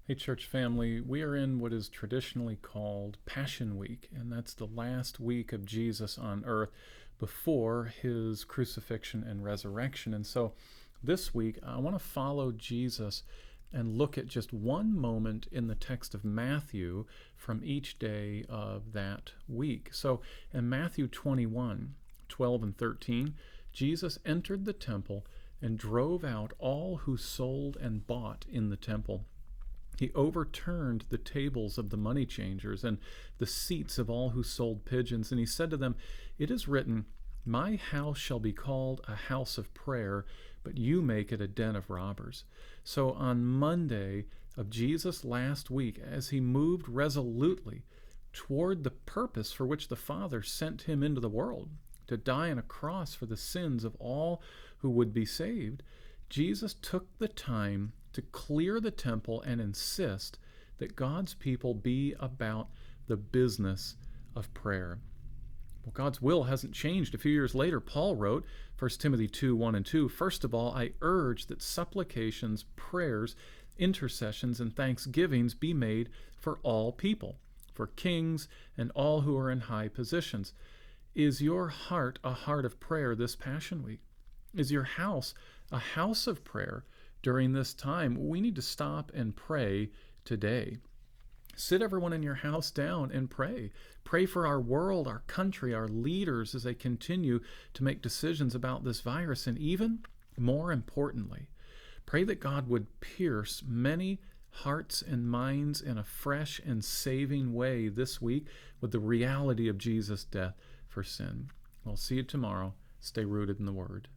Hey, church family, we are in what is traditionally called Passion Week, and that's the last week of Jesus on earth before his crucifixion and resurrection. And so this week, I want to follow Jesus and look at just one moment in the text of Matthew from each day of that week. So in Matthew 21:12 and 13, Jesus entered the temple and drove out all who sold and bought in the temple. He overturned the tables of the money changers and the seats of all who sold pigeons, and he said to them, "It is written, 'My house shall be called a house of prayer, but you make it a den of robbers.'" So on Monday of Jesus' last week, as he moved resolutely toward the purpose for which the Father sent him into the world, to die on a cross for the sins of all who would be saved, Jesus took the time to clear the temple and insist that God's people be about the business of prayer. Well, God's will hasn't changed. A few years later, Paul wrote, 1 Timothy 2:1 and 2, "First of all, I urge that supplications, prayers, intercessions, and thanksgivings be made for all people, for kings and all who are in high positions." Is your heart a heart of prayer this Passion Week? Is your house a house of prayer during this time? We need to stop and pray today. Sit everyone in your house down and pray. Pray for our world, our country, our leaders as they continue to make decisions about this virus. And even more importantly, pray that God would pierce many hearts and minds in a fresh and saving way this week with the reality of Jesus' death for sin. We'll see you tomorrow. Stay rooted in the Word.